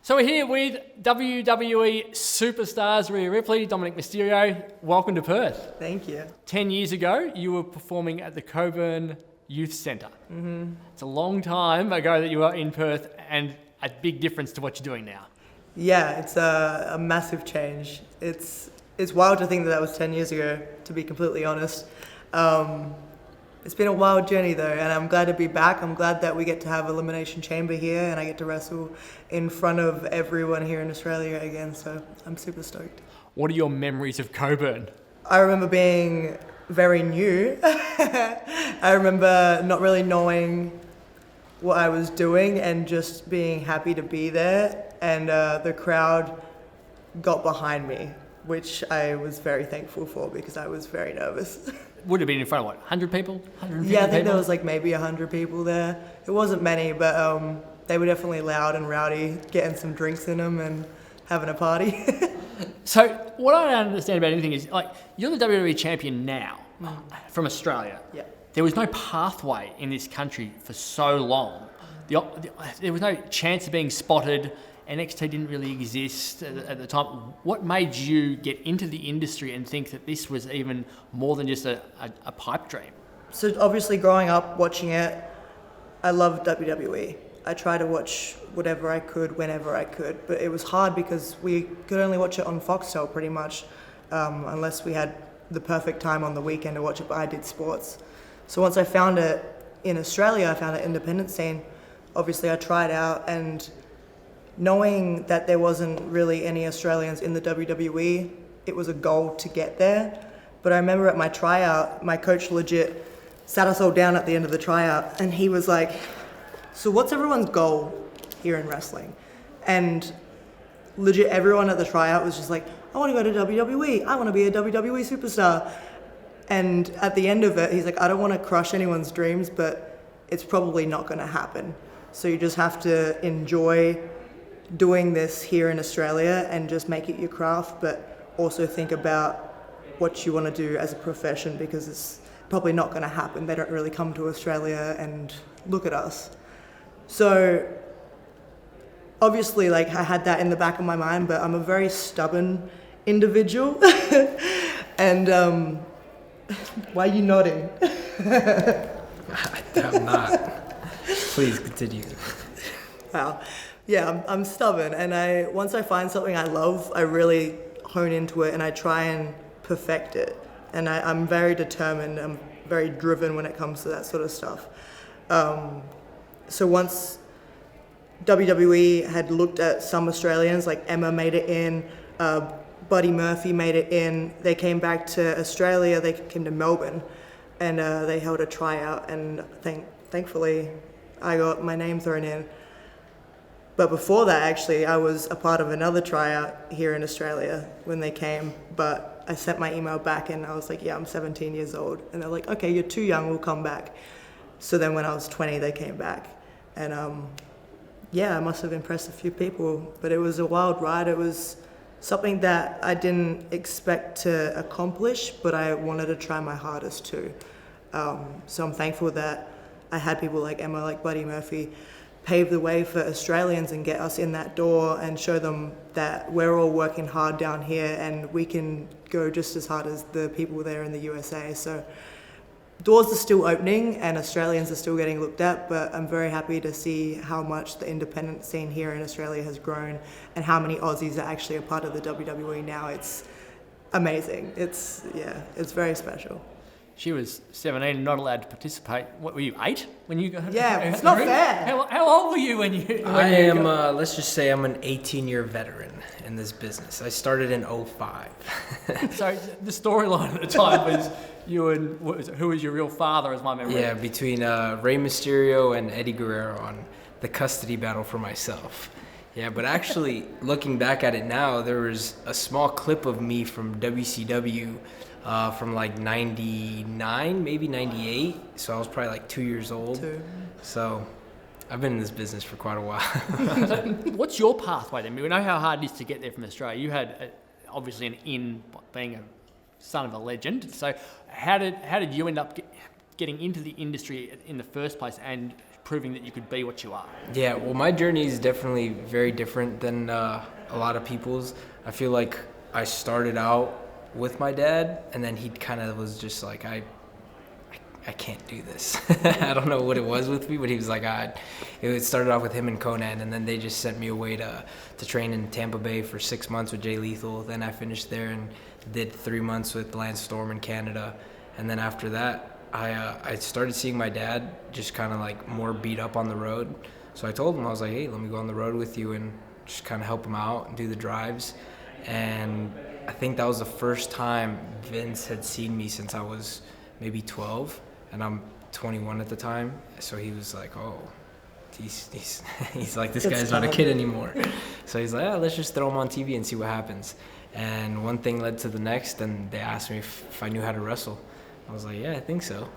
So we're here with WWE superstars Rhea Ripley, Dominik Mysterio. Welcome to Perth. Thank you. 10 years ago, you were performing at the Coburn Youth Centre. Mm-hmm. It's a long time ago that you were in Perth and a big difference to what you're doing now. Yeah, it's a massive change. It's wild to think that was 10 years ago, to be completely honest. It's been a wild journey though, and I'm glad to be back. I'm glad that we get to have Elimination Chamber here and I get to wrestle in front of everyone here in Australia again, so I'm super stoked. What are your memories of Coburn? I remember being very new. I remember not really knowing what I was doing and just being happy to be there, and the crowd got behind me, which I was very thankful for because I was very nervous. Would have been in front of what, 100 people? 150 yeah, I think people? there was like maybe 100 people there. It wasn't many, but they were definitely loud and rowdy, getting some drinks in them and having a party. So what I don't understand about anything is, like, you're the WWE champion now from Australia. Yeah. There was no pathway in this country for so long. There was no chance of being spotted. NXT didn't really exist at the time. What made you get into the industry and think that this was even more than just a pipe dream? So obviously growing up watching it, I loved WWE. I tried to watch whatever I could, whenever I could, but it was hard because we could only watch it on Foxtel pretty much, unless we had the perfect time on the weekend to watch it, but I did sports. So once I found it in Australia, I found an independent scene. Obviously I tried out, and knowing that there wasn't really any Australians in the WWE, it was a goal to get there. But I remember at my tryout, my coach legit sat us all down at the end of the tryout, and he was like, so what's everyone's goal here in wrestling? And legit everyone at the tryout was just like, I want to go to WWE. I want to be a WWE superstar. And at the end of it, he's like, I don't want to crush anyone's dreams, but it's probably not going to happen. So you just have to enjoy doing this here in Australia and just make it your craft, but also think about what you want to do as a profession, because it's probably not going to happen. They don't really come to Australia and look at us. So obviously, like, I had that in the back of my mind, but I'm a very stubborn individual. And why are you nodding? I'm not. Please continue. Wow. Yeah, I'm stubborn, and once I find something I love, I really hone into it and I try and perfect it. And I'm very determined, I'm very driven when it comes to that sort of stuff. So once WWE had looked at some Australians, like Emma made it in, Buddy Murphy made it in, they came back to Australia, they came to Melbourne, and they held a tryout, and thankfully I got my name thrown in. But before that, actually, I was a part of another tryout here in Australia when they came, but I sent my email back and I was like, yeah, I'm 17 years old. And they're like, okay, you're too young, we'll come back. So then when I was 20, they came back. And yeah, I must have impressed a few people, but it was a wild ride. It was something that I didn't expect to accomplish, but I wanted to try my hardest too. So I'm thankful that I had people like Emma, like Buddy Murphy, pave the way for Australians and get us in that door and show them that we're all working hard down here and we can go just as hard as the people there in the USA. So doors are still opening and Australians are still getting looked at, but I'm very happy to see how much the independent scene here in Australia has grown and how many Aussies are actually a part of the WWE now. It's amazing. It's very special. She was 17 and not allowed to participate. What were you, 8 when you got? Yeah, it's not fair. How old were you when you? I am. Let's just say I'm an 18-year veteran in this business. I started in 2005. So the storyline at the time was you and who was your real father, as my memory. Yeah, between Rey Mysterio and Eddie Guerrero on the custody battle for myself. Yeah, but actually, looking back at it now, there was a small clip of me from WCW. From like 99, maybe 98. So I was probably like 2 years old. So I've been in this business for quite a while. What's your pathway then? We know how hard it is to get there from Australia. You had obviously an in being a son of a legend. So how did you end up getting into the industry in the first place and proving that you could be what you are? Yeah, well, my journey is definitely very different than a lot of people's. I feel like I started out with my dad, and then he kind of was just like, I can't do this. I don't know what it was with me, but he was like, it started off with him and Conan, and then they just sent me away to train in Tampa Bay for 6 months with Jay Lethal. Then I finished there and did 3 months with Lance Storm in Canada. And then after that, I started seeing my dad just kind of like more beat up on the road. So I told him, I was like, hey, let me go on the road with you and just kind of help him out and do the drives. And I think that was the first time Vince had seen me since I was maybe 12. And I'm 21 at the time, so he was like, "Oh, he's like, this guy's not a kid anymore." So he's like, "Let's just throw him on TV and see what happens." And one thing led to the next, and they asked me if I knew how to wrestle. I was like, "Yeah, I think so."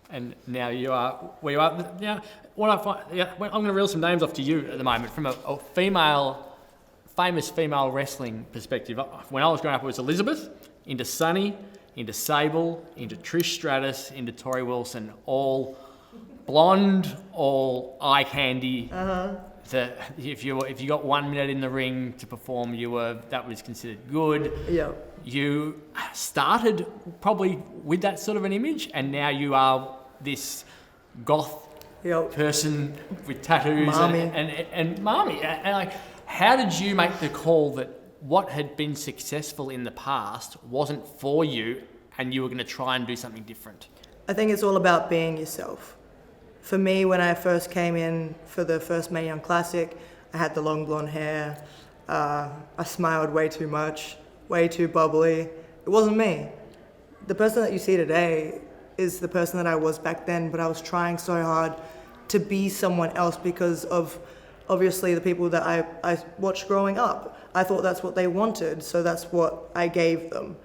And now you are where you are. Now, what I find, I'm going to reel some names off to you at the moment from a famous female wrestling perspective. When I was growing up, it was Elizabeth, into Sunny, into Sable, into Trish Stratus, into Tori Wilson, all blonde, all eye candy. If you got 1 minute in the ring to perform, that was considered good. Yeah. You started probably with that sort of an image, and now you are this goth person with tattoos Mami. and Mami. And like, how did you make the call that what had been successful in the past wasn't for you and you were going to try and do something different? I think it's all about being yourself. For me, when I first came in for the first Mae Young Classic, I had the long blonde hair. I smiled way too much, way too bubbly. It wasn't me. The person that you see today is the person that I was back then, but I was trying so hard to be someone else because of obviously the people that I watched growing up. I thought that's what they wanted, so that's what I gave them.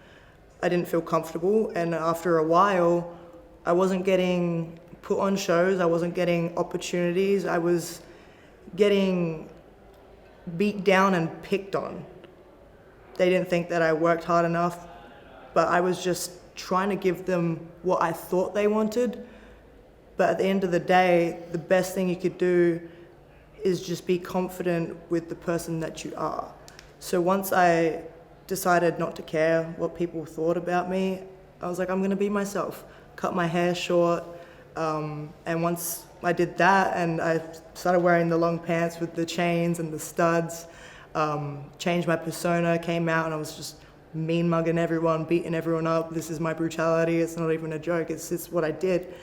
I didn't feel comfortable, and after a while, I wasn't getting put on shows, I wasn't getting opportunities, I was getting beat down and picked on. They didn't think that I worked hard enough, but I was just trying to give them what I thought they wanted. But at the end of the day, the best thing you could do is just be confident with the person that you are. So once I decided not to care what people thought about me, I was like, I'm gonna be myself. Cut my hair short, and once I did that and I started wearing the long pants with the chains and the studs, changed my persona, came out and I was just mean mugging everyone, beating everyone up. This is my brutality, it's not even a joke, it's just what I did.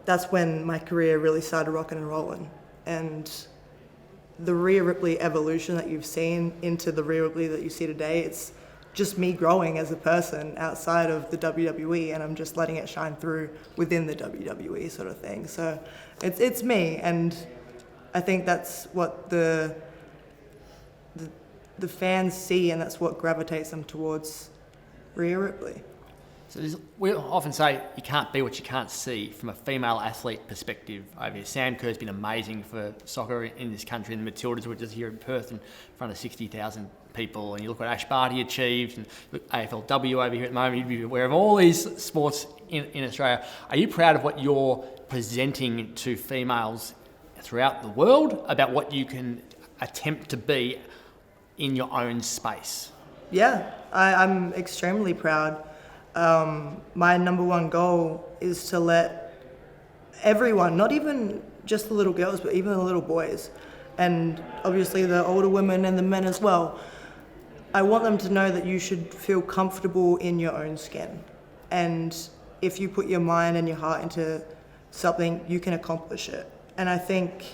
That's when my career really started rocking and rolling. And the Rhea Ripley evolution that you've seen into the Rhea Ripley that you see today, it's just me growing as a person outside of the WWE, and I'm just letting it shine through within the WWE sort of thing. So it's me, and I think that's what the fans see, and that's what gravitates them towards Rhea Ripley. So we often say you can't be what you can't see from a female athlete perspective over here. Sam Kerr's been amazing for soccer in this country, and the Matildas were just here in Perth in front of 60,000 people. And you look what Ash Barty achieved, and look AFLW over here at the moment. You'd be aware of all these sports in Australia. Are you proud of what you're presenting to females throughout the world about what you can attempt to be in your own space? Yeah, I'm extremely proud. My number one goal is to let everyone, not even just the little girls, but even the little boys, and obviously the older women and the men as well, I want them to know that you should feel comfortable in your own skin. And if you put your mind and your heart into something, you can accomplish it. And I think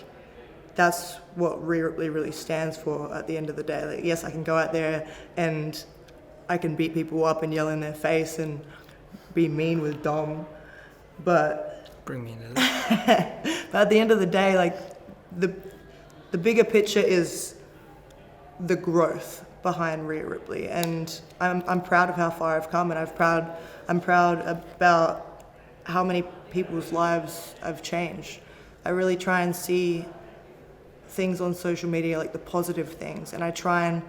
that's what Rhea Ripley really stands for at the end of the day. Like, yes, I can go out there and I can beat people up and yell in their face and be mean with Dom, but bring me into that. But at the end of the day, like the bigger picture is the growth behind Rhea Ripley, and I'm proud of how far I've come, and I'm proud about how many people's lives I've changed. I really try and see things on social media, like the positive things, and I try and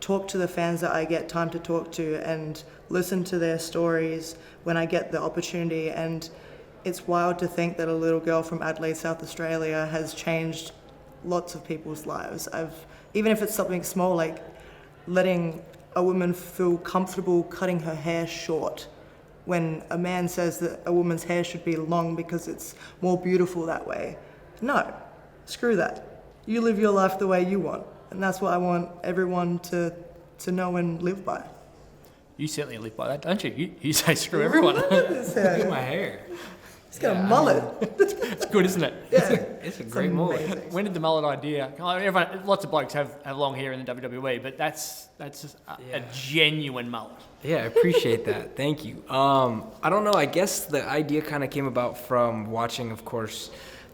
talk to the fans that I get time to talk to and listen to their stories when I get the opportunity, and it's wild to think that a little girl from Adelaide, South Australia has changed lots of people's lives. Even if it's something small, like letting a woman feel comfortable cutting her hair short when a man says that a woman's hair should be long because it's more beautiful that way. No, screw that. You live your life the way you want. And that's what I want everyone to know and live by. You certainly live by that, don't you? You say screw everyone. Look at my hair. He's got a mullet. It's good, isn't it? Yeah. It's a great mullet. Amazing. When did the mullet idea? Lots of blokes have long hair in the WWE, but that's just a genuine mullet. Yeah, I appreciate that. Thank you. I don't know. I guess the idea kind of came about from watching, of course,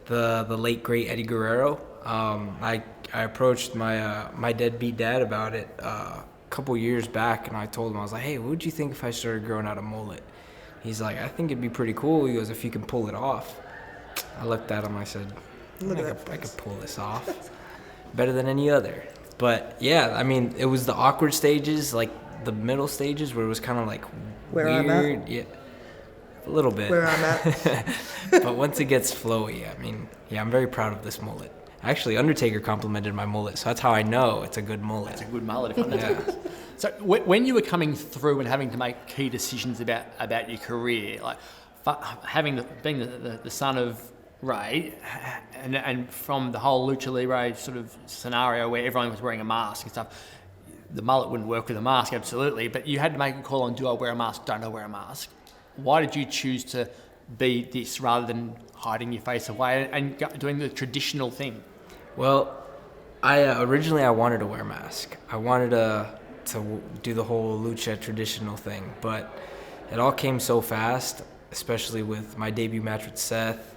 the late great Eddie Guerrero. I approached my deadbeat dad about it a couple years back, and I told him, I was like, hey, what would you think if I started growing out a mullet? He's like, I think it'd be pretty cool. He goes, if you can pull it off. I looked at him. I said, I could pull this off better than any other. But yeah, I mean, it was the awkward stages, like the middle stages where it was kind of like Where weird. I'm at? Yeah, a little bit. Where I'm at. But once it gets flowy, I mean, yeah, I'm very proud of this mullet. Actually, Undertaker complimented my mullet, so that's how I know it's a good mullet. It's a good mullet, if I know. Yeah. So when you were coming through and having to make key decisions about your career, like being the son of Ray, and from the whole Lucha Libre sort of scenario where everyone was wearing a mask and stuff, the mullet wouldn't work with a mask, absolutely, but you had to make a call on, do I wear a mask, don't I wear a mask? Why did you choose to be this rather than hiding your face away and doing the traditional thing? Well, originally I wanted to wear a mask. I wanted to do the whole lucha traditional thing, but it all came so fast, especially with my debut match with Seth,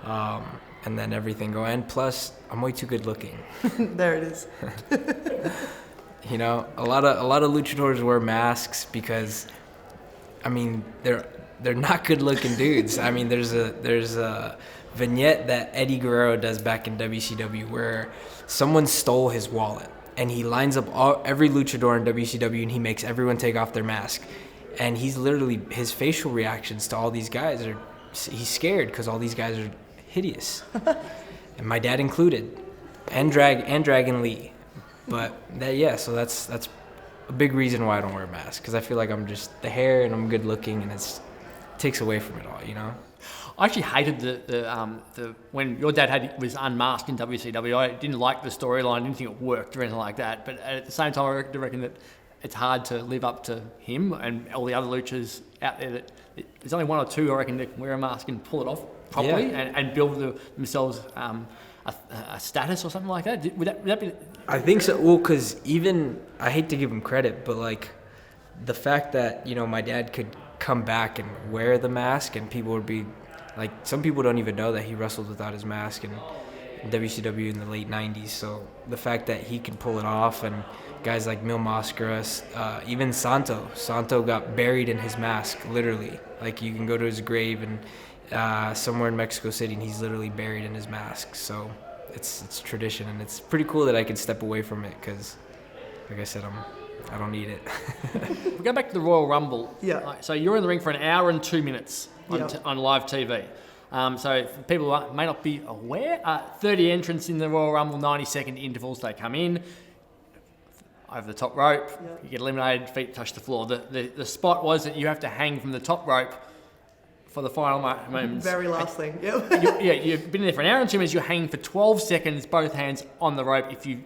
and then everything going. And plus, I'm way too good looking. There it is. You know, a lot of luchadors wear masks because, I mean, they're not good looking dudes. I mean, there's a vignette that Eddie Guerrero does back in WCW where someone stole his wallet and he lines up every luchador in WCW and he makes everyone take off their mask. And he's literally, his facial reactions to all these guys he's scared because all these guys are hideous. And my dad included, and Dragon Lee. But so that's a big reason why I don't wear a mask, because I feel like I'm just the hair and I'm good looking and it takes away from it all, you know? I actually hated the when your dad was unmasked in WCW. I didn't like the storyline. I didn't think it worked or anything like that. But at the same time, I reckon that it's hard to live up to him and all the other luchas out there. That there's only one or two, I reckon, that can wear a mask and pull it off properly and build themselves a status or something like that. Would that be? I think so. Well, because even, I hate to give him credit, but like the fact that, you know, my dad could come back and wear the mask and people would be like, some people don't even know that he wrestled without his mask in WCW in the late 90s. So the fact that he can pull it off, and guys like Mil Mascaras, even Santo got buried in his mask, literally. Like, you can go to his grave and somewhere in Mexico City and he's literally buried in his mask. So it's tradition, and it's pretty cool that I can step away from it because, like I said, I don't need it. We'll go back to the Royal Rumble. Yeah. So you're in the ring for an hour and 2 minutes on live TV. So for people who may not be aware, 30 entrants in the Royal Rumble, 90-second intervals. They come in over the top rope. You get eliminated, feet touch the floor. The spot was that you have to hang from the top rope for the final moments. Very last thing. Yep. You've been in there for an hour and 2 minutes. You're hanging for 12 seconds, both hands on the rope. If you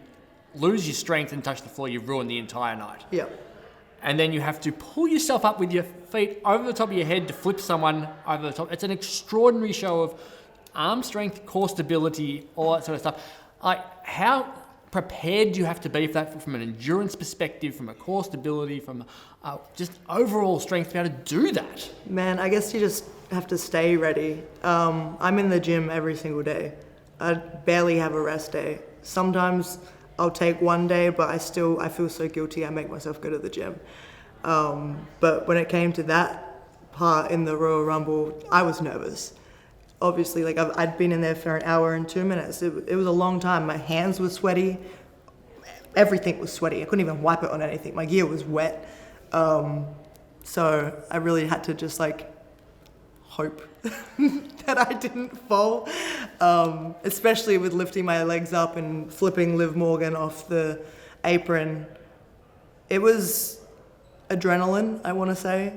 lose your strength and touch the floor, you've ruined the entire night. Yep. And then you have to pull yourself up with your feet over the top of your head to flip someone over the top. It's an extraordinary show of arm strength, core stability, all that sort of stuff. Like, how prepared do you have to be for that from an endurance perspective, from a core stability, from just overall strength to be able to do that? Man, I guess you just have to stay ready. I'm in the gym every single day. I barely have a rest day. Sometimes I'll take one day, but I feel so guilty I make myself go to the gym. But when it came to that part in the Royal Rumble, I was nervous. Obviously, like I'd been in there for an hour and 2 minutes. It was a long time. My hands were sweaty. Everything was sweaty. I couldn't even wipe it on anything. My gear was wet. So I really had to just like hope that I didn't fall, especially with lifting my legs up and flipping Liv Morgan off the apron. It was adrenaline, I want to say.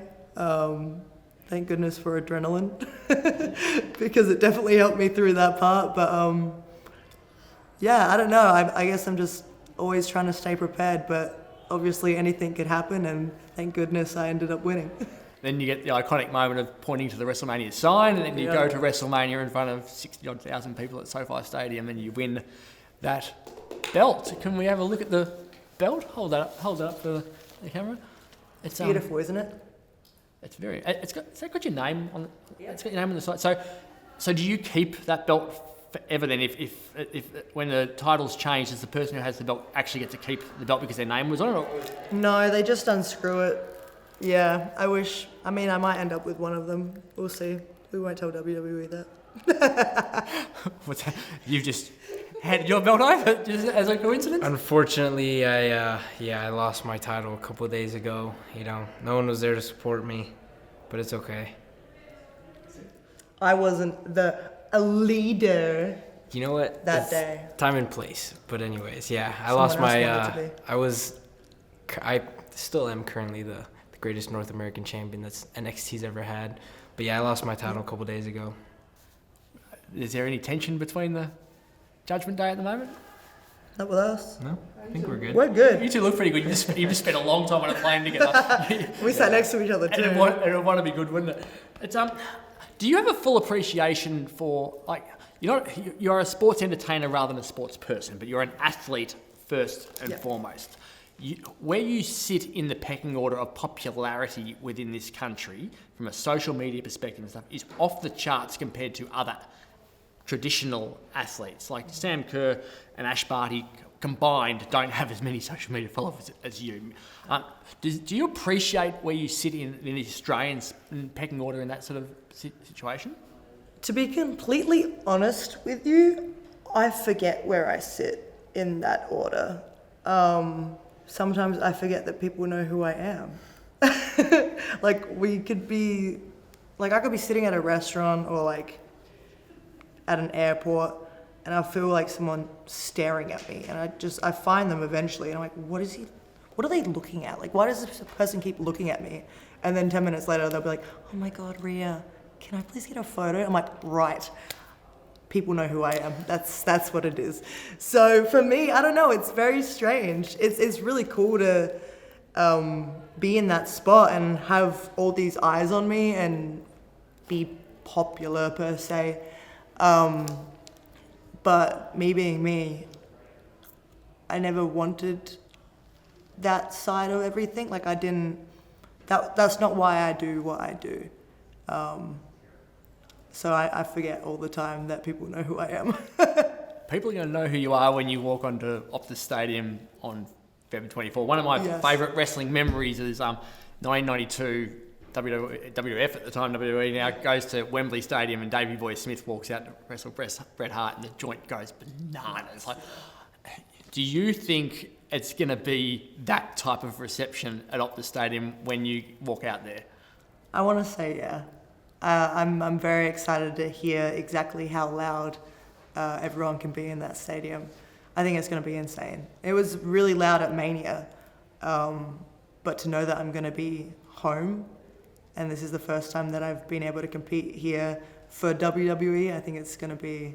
Thank goodness for adrenaline because it definitely helped me through that part. But yeah, I don't know. I guess I'm just always trying to stay prepared, but obviously anything could happen, and thank goodness I ended up winning. Then you get the iconic moment of pointing to the WrestleMania sign, and then you go to WrestleMania in front of 60-odd thousand people at SoFi Stadium, and you win that belt. Can we have a look at the belt? Hold that up for the camera. It's Beautiful, isn't it? It's very. It's got your name on. It's got your name on the side. So do you keep that belt forever? Then, if when the titles change, does the person who has the belt actually get to keep the belt because their name was on it? Or? No, they just unscrew it. Yeah, I wish. I mean, I might end up with one of them. We'll see. We won't tell WWE that. What's that? You've just handed your belt over just as a coincidence? Unfortunately, I lost my title a couple of days ago. You know, no one was there to support me, but it's okay. I wasn't a leader. You know what? That It's day. Time and place. But anyways, yeah, I Someone lost else my. wanted to be. I still am currently the greatest North American champion that's NXT's ever had. But yeah, I lost my title a couple days ago. Is there any tension between the Judgment Day at the moment? Not with us. No, I think we're good. We're good. You two look pretty good. You just spent a long time on a plane together. We sat next to each other too. And it would want to be good, wouldn't it? It's Do you have a full appreciation for you're a sports entertainer rather than a sports person, but you're an athlete first and foremost. Where you sit in the pecking order of popularity within this country, from a social media perspective and stuff, is off the charts compared to other traditional athletes. Like Sam Kerr and Ash Barty combined don't have as many social media followers as you. Do you appreciate where you sit in the Australian pecking order in that sort of situation? To be completely honest with you, I forget where I sit in that order. Sometimes I forget that people know who I am. I could be sitting at a restaurant or like at an airport, and I feel like someone staring at me, and I find them eventually, and I'm like, what are they looking at? Like, why does this person keep looking at me? And then 10 minutes later, they'll be like, oh my God, Rhea, can I please get a photo? I'm like, right. People know who I am. That's what it is. So for me, I don't know. It's very strange. It's really cool to be in that spot and have all these eyes on me and be popular per se. But me being me, I never wanted that side of everything. Like I didn't. That's not why I do what I do. So I forget all the time that people know who I am. People are going to know who you are when you walk onto Optus Stadium on February 24. One of my favourite wrestling memories is 1992 WWF at the time, WWE now, goes to Wembley Stadium and Davey Boy Smith walks out to wrestle Bret Hart and the joint goes bananas. Like, do you think it's going to be that type of reception at Optus Stadium when you walk out there? I want to say yeah. I'm very excited to hear exactly how loud everyone can be in that stadium. I think it's going to be insane. It was really loud at Mania, but to know that I'm going to be home, and this is the first time that I've been able to compete here for WWE, I think it's going to be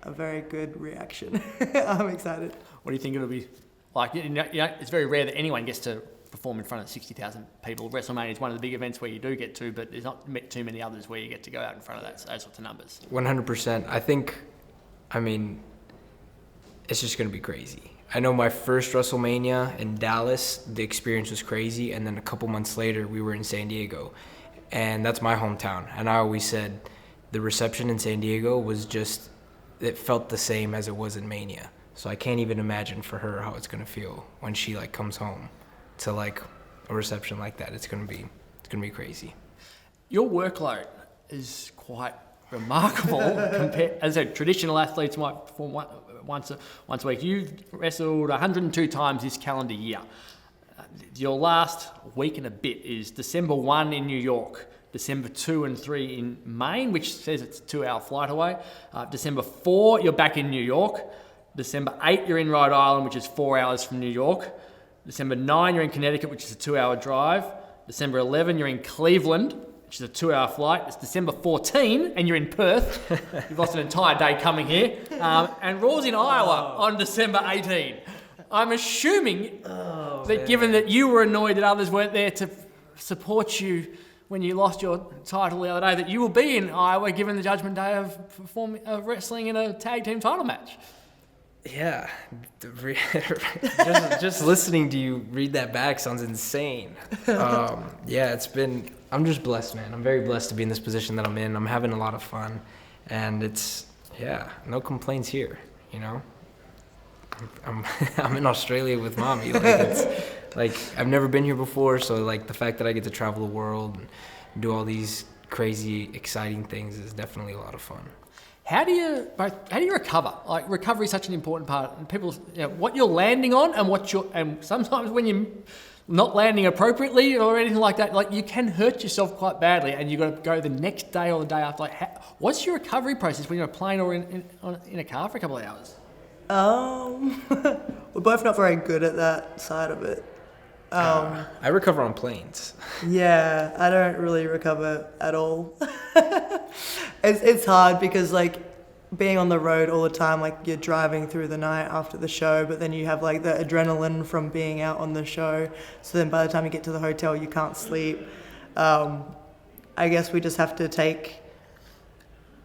a very good reaction. I'm excited. What do you think it'll be like? It's very rare that anyone gets to perform in front of 60,000 people. WrestleMania is one of the big events where you do get to, but there's not too many others where you get to go out in front of those sorts of numbers. 100%. I mean, it's just going to be crazy. I know my first WrestleMania in Dallas, the experience was crazy, and then a couple months later, we were in San Diego, and that's my hometown. And I always said the reception in San Diego was just, it felt the same as it was in Mania. So I can't even imagine for her how it's going to feel when she comes home to a reception like that. It's gonna be crazy. Your workload is quite remarkable compared, as I said, traditional athletes might perform once a week. You've wrestled 102 times this calendar year. Your last week and a bit is December 1 in New York, December 2 and 3 in Maine, which says it's a 2-hour flight away. December 4, you're back in New York. December 8, you're in Rhode Island, which is 4 hours from New York. December 9, you're in Connecticut, which is a 2-hour drive. December 11, you're in Cleveland, which is a 2-hour flight. It's December 14, and you're in Perth. You've lost an entire day coming here. And Raw's in Iowa on December 18. I'm assuming that given that you were annoyed that others weren't there to support you when you lost your title the other day, that you will be in Iowa given the Judgment Day of wrestling in a tag team title match. Yeah, just listening to you read that back sounds insane. Yeah, I'm just blessed, man. I'm very blessed to be in this position that I'm in. I'm having a lot of fun, and no complaints here, you know? I'm in Australia with Mami. I've never been here before, so the fact that I get to travel the world and do all these crazy, exciting things is definitely a lot of fun. How do you recover? Recovery is such an important part. And people, what you're landing on and sometimes when you're not landing appropriately or anything like that, you can hurt yourself quite badly, and you've got to go the next day or the day after. What's your recovery process when you're on a plane or in a car for a couple of hours? We're both not very good at that side of it. I recover on planes. Yeah, I don't really recover at all. It's hard because being on the road all the time, you're driving through the night after the show, but then you have the adrenaline from being out on the show. So then by the time you get to the hotel, you can't sleep. I guess we just have to take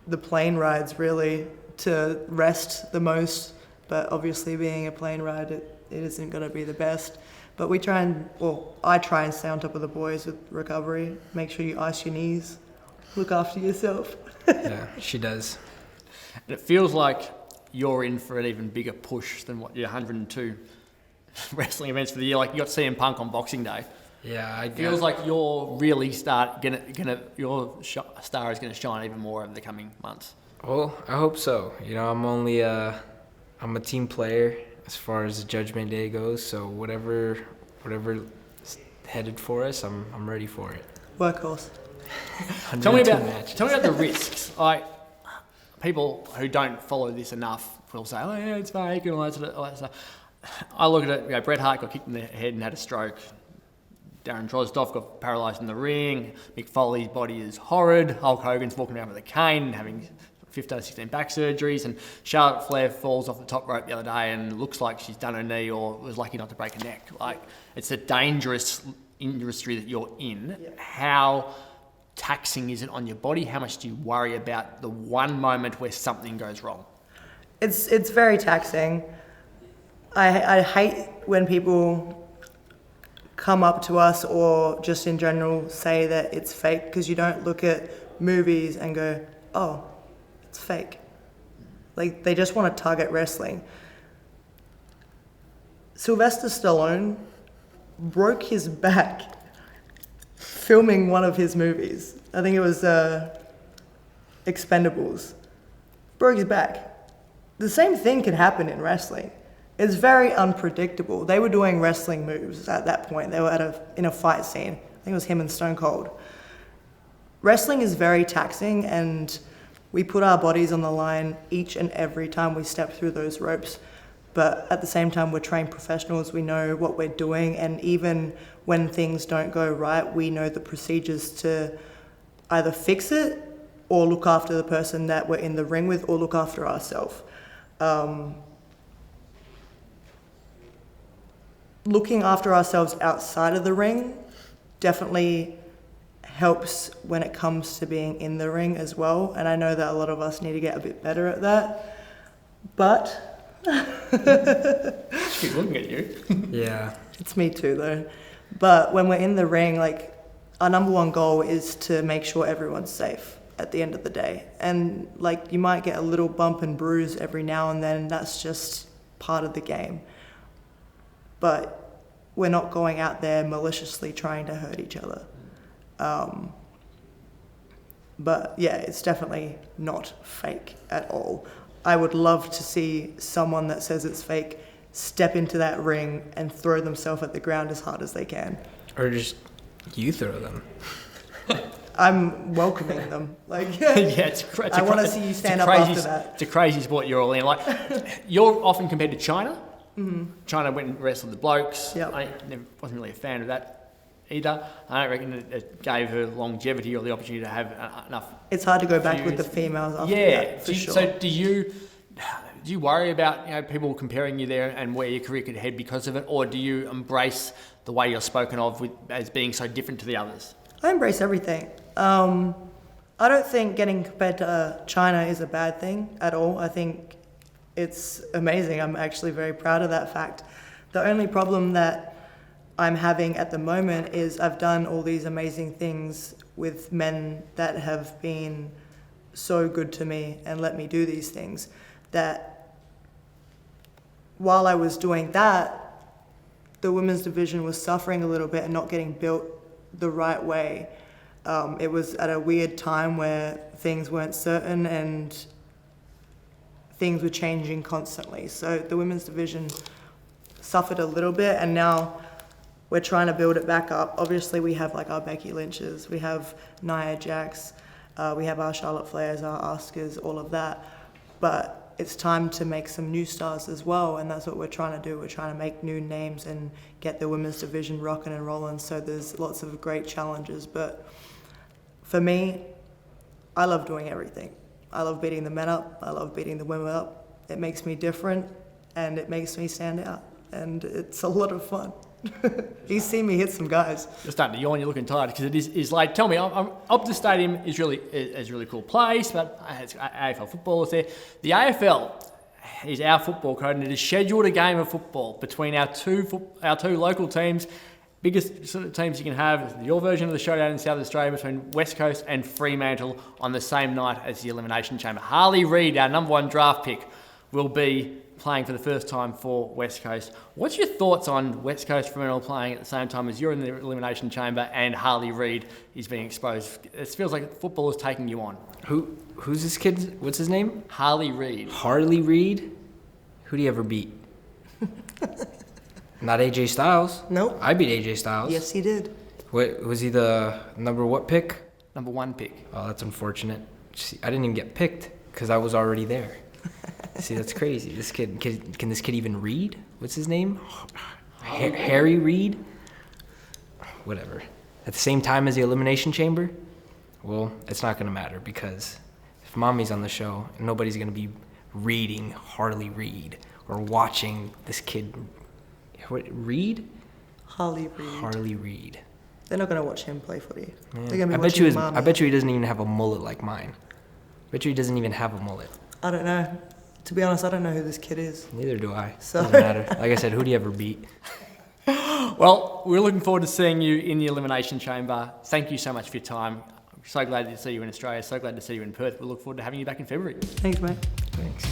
the plane rides really to rest the most. But obviously being a plane ride, it isn't going to be the best. But I try and stay on top of the boys with recovery. Make sure you ice your knees. Look after yourself. Yeah, she does. And it feels like you're in for an even bigger push than what your 102 wrestling events for the year. You got CM Punk on Boxing Day. Yeah, it feels like you're really your star is gonna shine even more over the coming months. Well, I hope so. I'm a team player as far as the Judgment Day goes. So whatever's headed for us, I'm ready for it. Workhorse. Tell me about the risks. People who don't follow this enough will say, "Oh yeah, it's fake," and all that stuff. I look at it. Bret Hart got kicked in the head and had a stroke. Darren Drozdov got paralysed in the ring. Mick Foley's body is horrid. Hulk Hogan's walking around with a cane and having 15 or 16 back surgeries, and Charlotte Flair falls off the top rope the other day and looks like she's done her knee or was lucky not to break a neck. It's a dangerous industry that you're in. Yeah. How taxing is it on your body? How much do you worry about the one moment where something goes wrong? It's very taxing. I hate when people come up to us or just in general say that it's fake, because you don't look at movies and go, oh, it's fake. They just want to target wrestling. Sylvester Stallone broke his back filming one of his movies. I think it was Expendables. Broke his back. The same thing can happen in wrestling. It's very unpredictable. They were doing wrestling moves at that point. They were in a fight scene. I think it was him and Stone Cold. Wrestling is very taxing, and we put our bodies on the line each and every time we step through those ropes. But at the same time, we're trained professionals. We know what we're doing, and even when things don't go right, we know the procedures to either fix it or look after the person that we're in the ring with, or look after ourselves. Looking after ourselves outside of the ring definitely helps when it comes to being in the ring as well. And I know that a lot of us need to get a bit better at that. But she's looking at you. Yeah. It's me too though. But when we're in the ring, our number one goal is to make sure everyone's safe at the end of the day. And you might get a little bump and bruise every now and then. That's just part of the game. But we're not going out there maliciously trying to hurt each other. But yeah, it's definitely not fake at all. I would love to see someone that says it's fake step into that ring and throw themselves at the ground as hard as they can. Or just you throw them. I'm welcoming them. Like, Yeah, it's I want to see you stand up after that. It's a crazy sport you're all in. Like, you're often compared to Chyna. Chyna went and wrestled the blokes. Yep. I wasn't really a fan of that either. I don't reckon it gave her longevity or the opportunity to have enough. It's hard to go back with feuds. the females after Yeah, that, for sure. So do you worry about people comparing you there and where your career could head because of it, or do you embrace the way you're spoken of as being so different to the others? I embrace everything. I don't think getting compared to Chyna is a bad thing at all. I think it's amazing. I'm actually very proud of that fact. The only problem that I'm having at the moment is I've done all these amazing things with men that have been so good to me and let me do these things, that while I was doing that, the women's division was suffering a little bit and not getting built the right way. It was at a weird time where things weren't certain and things were changing constantly. So the women's division suffered a little bit, and now we're trying to build it back up. Obviously, we have like our Becky Lynches, we have Nia Jax, we have our Charlotte Flairs, our Asukas, all of that. But it's time to make some new stars as well, and that's what we're trying to do. We're trying to make new names and get the women's division rocking and rolling. So there's lots of great challenges, but for me, I love doing everything. I love beating the men up. I love beating the women up. It makes me different, and it makes me stand out, and it's a lot of fun. You see me hit some guys. You're starting to yawn. You're looking tired because it is late. Tell me, Optus Stadium is a really cool place, but it's AFL footballers there. The AFL is our football code, and it has scheduled a game of football between our two local teams. Biggest sort of teams you can have, your version of the showdown in South Australia between West Coast and Fremantle on the same night as the Elimination Chamber. Harley Reid, our number one draft pick, will be playing for the first time for West Coast. What's your thoughts on West Coast Fremantle playing at the same time as you're in the Elimination Chamber and Harley Reid is being exposed? It feels like football is taking you on. Who's this kid? What's his name? Harley Reid. Harley Reid? Who'd he ever beat? Not AJ Styles. Nope. I beat AJ Styles. Yes, he did. What, was he the number what pick? Number one pick. Oh, that's unfortunate. See, I didn't even get picked because I was already there. See, that's crazy. This kid, can this kid even read? What's his name? Harry Reid? Whatever. At the same time as the Elimination Chamber? Well, it's not going to matter because if Mami's on the show, nobody's going to be reading Harley Reid or watching this kid. What, Reid? Harley Reid. Harley Reid. They're not going to watch him play footy. Yeah. They're going to be I watching I bet you he doesn't even have a mullet like mine. I bet you he doesn't even have a mullet. I don't know. To be honest, I don't know who this kid is. Neither do I. So- Doesn't matter. Like I said, who do you ever beat? Well, we're looking forward to seeing you in the Elimination Chamber. Thank you so much for your time. So glad to see you in Australia. So glad to see you in Perth. We look forward to having you back in February. Thanks, mate. Thanks.